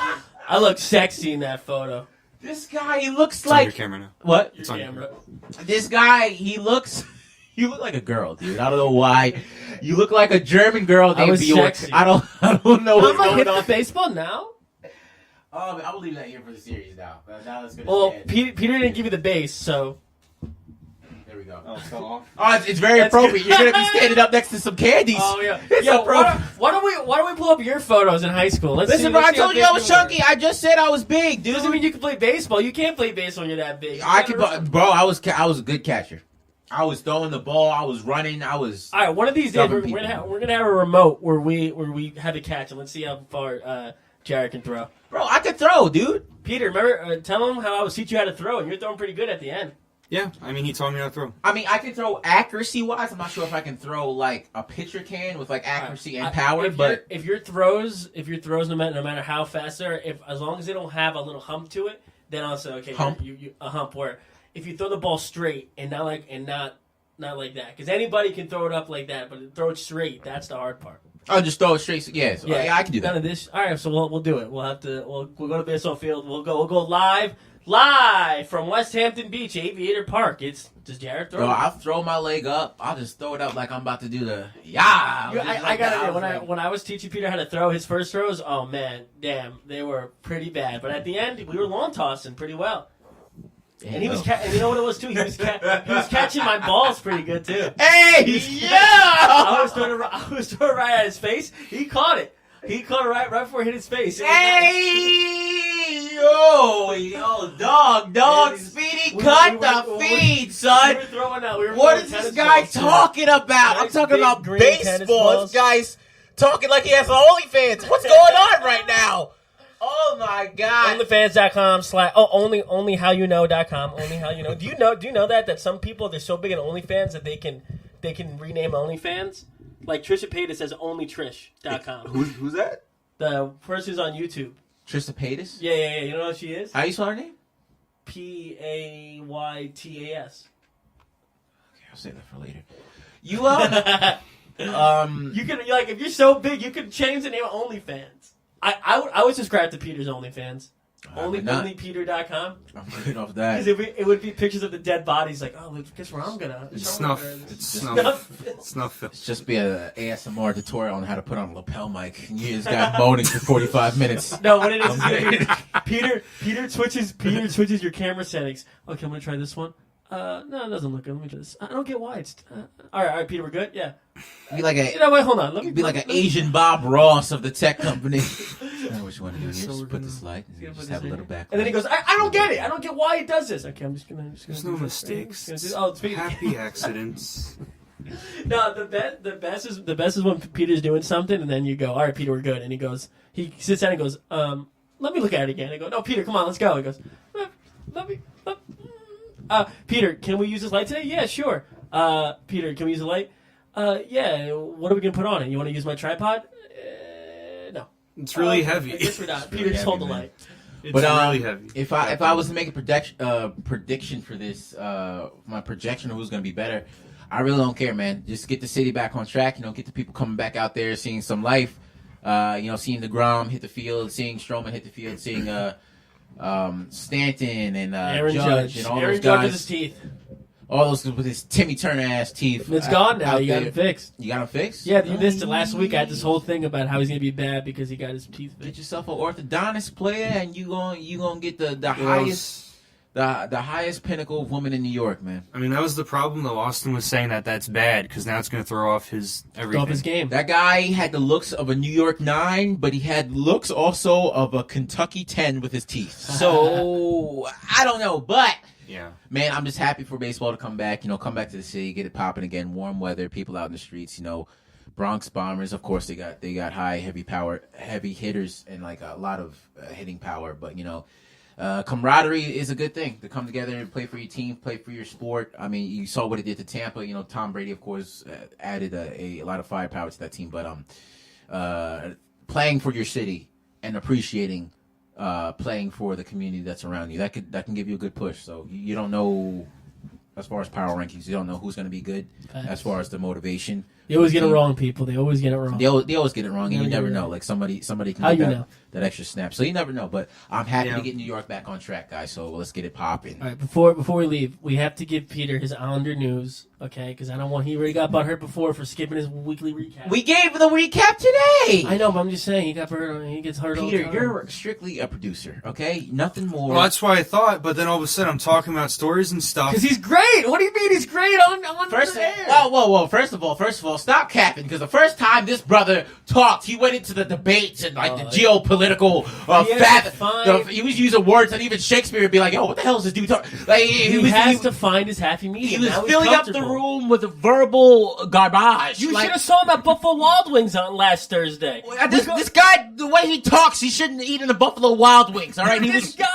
I look sexy in that photo. This guy, he looks It's on your like. camera now. What? It's on your Camera. This guy, you look like a girl, dude. I don't know why. You look like a German girl named was Bjork. sexy. I don't know I'm what's gonna hit going the on. baseball now. I will leave that here for the series now. Now let's go to Well, stand. Peter didn't give you the base, so There we go. Oh, it fell off. Oh, it's very That's appropriate. good. You're gonna be standing up next to some candies. yeah. It's Yo, appropriate. why don't we pull up your photos in high school? Let's Listen, see, bro, I let's see how told you big I was were. chunky. I just said I was big, dude. Doesn't mean you can play baseball. You can't play baseball when you're that big. I can, bro. I was a good catcher. I was throwing the ball. I was running. I was. All right, one of these days Stubborn we're people. gonna have a remote where we have a catch and let's see how far Jared can throw. Bro, I could throw, dude. Peter, remember? Tell him how I would teach you how to throw, and you're throwing pretty good at the end. Yeah, I mean, he taught me how to throw. I mean, I can throw accuracy wise. I'm not sure if I can throw like a pitcher can with like accuracy and power, but if your throws, no matter how fast they're, as long as they don't have a little hump to it, then I'll say okay, Hump? you a hump where if you throw the ball straight and not like that, because anybody can throw it up like that, but throw it straight, that's the hard part. I'll just throw it straight. Yeah, so, yeah, I can do None that. of this. All right, so we'll do it. We'll go to the baseball field. We'll go live from West Hampton Beach, Aviator Park. It's just Jared throw. Bro, I'll throw my leg up. I'll just throw it up like I'm about to do the I gotta admit, when I was teaching Peter how to throw his first throws, oh man, damn, they were pretty bad. But at the end, we were lawn tossing pretty well. And he was, and you know what it was too. He was catching my balls pretty good too. Hey, I yo! was throwing right at his face. He caught it. He caught it right before it hit his face. It was Hey, yo, dog, Yeah, Speedy, we- cut we- the we- feed, nice. son. We were throwing out. What is this guy talking about? I'm Nice talking big about green tennis baseball. balls. This guy's talking like he has an OnlyFans. What's going on right now? Oh my god! OnlyFans.com only howyouknow.com. Only how you know. Do you know that some people they're so big in OnlyFans that they can rename OnlyFans? Like Trisha Paytas says onlytrish.com. Who's that? The person's on YouTube. Trista Paytas? Yeah. You know what she is? How you spell her name? Paytas. Okay, I'll say that for later. You You can if you're so big, you could change the name of OnlyFans. I would subscribe to Peter's OnlyFans. Onlypeter.com. I'm good off that. Because it would be pictures of the dead bodies. Like, oh, guess where I'm gonna. It's show snuff. her. It's Snuff. snuff. It's snuff. It's just be a ASMR tutorial on how to put on a lapel mic. And you just got moaning for 45 minutes. No, what it is gonna be Peter switches your camera settings. Okay, I'm gonna try this one. No, it doesn't look good. Let me try this. I don't get why it's. All right, Peter, we're good. Yeah. Be like You know what? Hold on. Let me be like an Asian Bob Ross of the tech company. I know what you want to do here. So we're Just put gonna- this light. Gonna Just put have a this little in. back. And then he goes, I don't get it. I don't get why it does this. Okay, I'm just gonna. There's do no this. mistakes. I'm just It's gonna do- oh, it's happy accidents. No, the best is when Peter's doing something and then you go, all right, Peter, we're good. And he sits down and goes, let me look at it again. I go, no, Peter, come on, let's go. He goes, Peter, can we use this light today? Yeah, sure. Peter, can we use the light? Yeah. What are we gonna put on it? You want to use my tripod? No. It's really Okay, heavy. I guess we're not. Peter, really just hold the heavy, man. light. It's But really heavy. if I was to make a prediction for this, my projection of who's going to be better, I really don't care, man. Just get the city back on track. Get the people coming back out there, seeing some life. Seeing DeGrom hit the field, seeing Stroman hit the field, seeing Stanton and Aaron Judge Judge. and all Aaron those Judge with guys. his teeth. All those with his Timmy Turner ass teeth. It's gone now. out You got there. it fixed. You got him fixed? Yeah, you missed it last week. I had this whole thing about how he's gonna be bad because he got his teeth Get fixed. yourself an orthodontist player, and you gonna get the highest the highest pinnacle of woman in New York, man. I mean, that was the problem, though. Austin was saying that that's bad because now it's going to throw off his everything. Off his game. That guy had the looks of a New York 9, but he had looks also of a Kentucky 10 with his teeth. So I don't know, but Yeah. man, I'm just happy for baseball to come back. Come back to the city, get it popping again. Warm weather, people out in the streets. Bronx Bombers, of course, they got high, heavy hitters, and like a lot of hitting power. But camaraderie is a good thing to come together and play for your team, play for your sport. I mean, you saw what it did to Tampa. Tom Brady, of course, added a lot of firepower to that team. But playing for your city and appreciating playing for the community that's around you. That can give you a good push. So you don't know, as far as power rankings, you don't know who's going to be good as far as the motivation. They always get it wrong, people. They always get it wrong. They always get it wrong, and you never know. Like somebody can get that extra snap. So you never know. But I'm happy to get New York back on track, guys. So let's get it popping. All right, before we leave, we have to give Peter his Islander news, okay? Because I don't want he already got butthurt before for skipping his weekly recap. We gave the recap today. I know, but I'm just saying he got hurt. He gets hurt. Peter, all the time. you're strictly a producer, okay? Nothing more. Well, that's what I thought, but then all of a sudden I'm talking about stories and stuff. Because he's great. What do you mean he's great on First, the air? whoa! First of all, stop capping. Because the first time this brother talked, he went into the debates and like the geopolitical he was using words that even Shakespeare would be like, "Yo, what the hell is this dude talking?" Like he has to find his happy medium. He was filling up the room with verbal garbage. You should have saw him at Buffalo Wild Wings on last Thursday. This guy, the way he talks, he shouldn't eat in the Buffalo Wild Wings. All right, This guy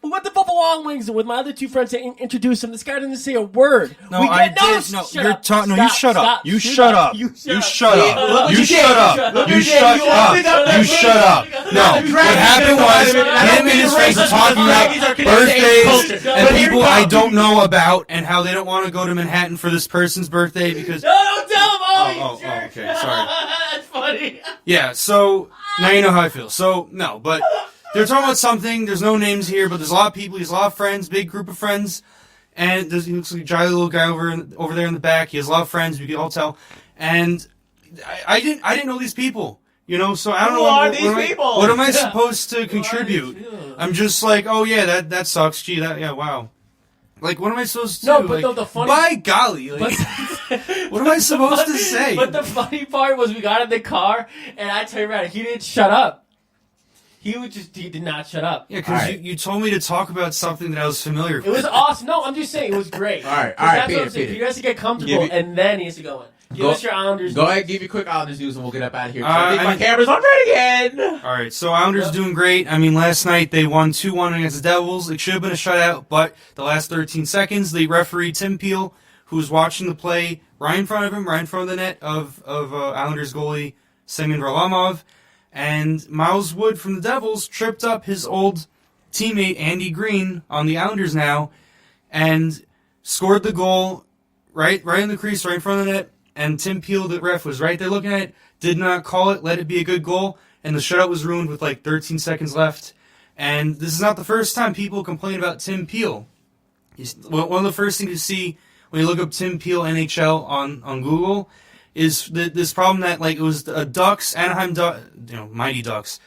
who went to Buffalo Wild Wings with my other two friends to introduce him. This guy didn't say a word. No, I did. No, you're talking. No, you shut up. You shut up. You shut up. You shut up. You shut up. You shut up. No, what happened was him and his friends were talking about birthdays and people I don't know about and how they don't want to go to Manhattan for this person's birthday because. No, don't tell him. Oh, okay. Sorry. That's funny. Yeah. So now you know how I feel. So no, but. They're talking about something. There's no names here, but there's a lot of people. He has a lot of friends, big group of friends, and he looks like a jolly little guy over there in the back. He has a lot of friends. We can all tell. And I didn't know these people, you know. So I don't know what am I supposed to contribute. I'm just like, oh yeah, that sucks. Gee, wow. Like, what am I supposed to do? No, but like, the funny. By golly, like, what am I supposed to say? But the funny part was we got in the car, and I tell you right, he didn't shut up. He did not shut up. Yeah, because you told me to talk about something that I was familiar with. It was awesome. No, I'm just saying, it was great. All right, Peter. Peter has to get comfortable, and then he has to go in. Give us your Islanders Go news. ahead, give your quick Islanders news, and we'll get up out of here. I think my camera's on ready again. All right, so Islanders doing great. I mean, last night they won 2-1 against the Devils. It should have been a shutout, but the last 13 seconds, the referee, Tim Peel, who was watching the play right in front of the net of Islanders goalie Semyon Varlamov, and Miles Wood from the Devils tripped up his old teammate Andy Green on the Islanders now and scored the goal right in the crease, right in front of the net. And Tim Peel, the ref, was right there looking at it, did not call it, let it be a good goal, and the shutout was ruined with like 13 seconds left. And this is not the first time people complain about Tim Peel. One of the first things you see when you look up Tim Peel NHL on Google is this problem that like it was the Ducks, Anaheim Ducks, Mighty Ducks,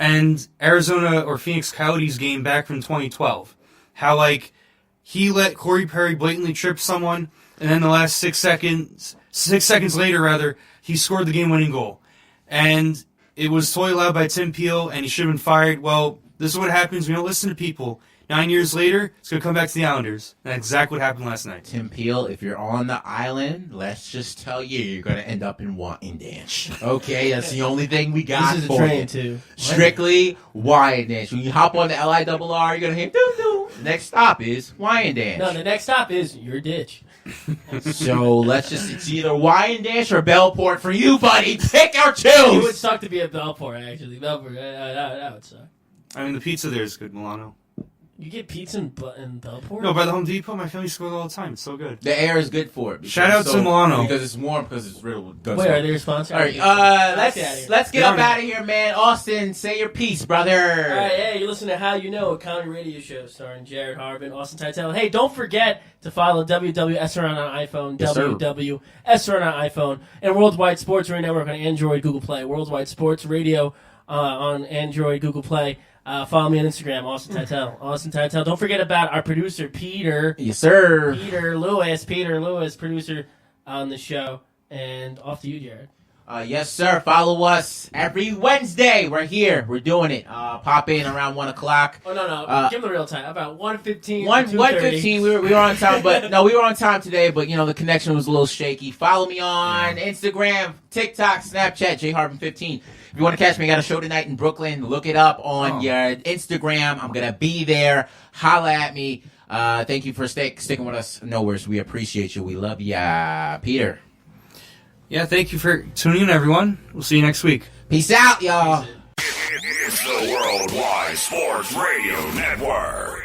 and Arizona or Phoenix Coyotes game back from 2012. How like he let Corey Perry blatantly trip someone, and then the last 6 seconds later, he scored the game-winning goal. And it was totally allowed by Tim Peel, and he should have been fired. Well, this is what happens when you don't listen to people. 9 years later, it's going to come back to the Islanders. And that's exactly what happened last night. Tim Peel, if you're on the island, let's just tell you're going to end up in Wyandanch. Okay, that's the only thing we got this is for a train you. too. Strictly Wyandanch. When you hop on the LIRR, you're going to hear doo-doo. Next stop is Wyandanch. No, the next stop is your ditch. So it's either Wyandanch or Bellport for you, buddy. Pick or choose. It would suck to be at Bellport, actually. Bellport, that would suck. I mean, the pizza there is good, Milano. You get pizza in Bellport? No, by the Home Depot, my family used to go there all the time. It's so good. The air is good for it. Shout out to Milano. Because it's warm, because it's real good. Wait, are they your sponsor? All right, let's get up out of here, man. Austin, say your piece, brother. All right, hey, you're listening to How You Know, a comedy radio show starring Jared Harbin, Austin Teitel. Hey, don't forget to follow WWSRN on iPhone, yes, WWSRN on iPhone, and Worldwide Sports Radio Network on Android, Google Play. Worldwide Sports Radio on Android, Google Play. Follow me on Instagram, Austin Teitel. Austin Teitel. Don't forget about our producer, Peter. Yes, sir. Peter Lewis, producer on the show. And off to you, Jared. Yes, sir. Follow us every Wednesday. We're here. We're doing it. Pop in around 1 o'clock. Oh, no. Give them the real time. About 1:15. 1:15. We were on time, but no, we were on time today, but the connection was a little shaky. Follow me on Instagram, TikTok, Snapchat, jharbin15. If you want to catch me, I got a show tonight in Brooklyn. Look it up on your Instagram. I'm going to be there. Holla at me. Thank you for sticking with us. Nowheres. We appreciate you. We love ya. Peter. Yeah, thank you for tuning in, everyone. We'll see you next week. Peace out, y'all. It's the Worldwide Sports Radio Network.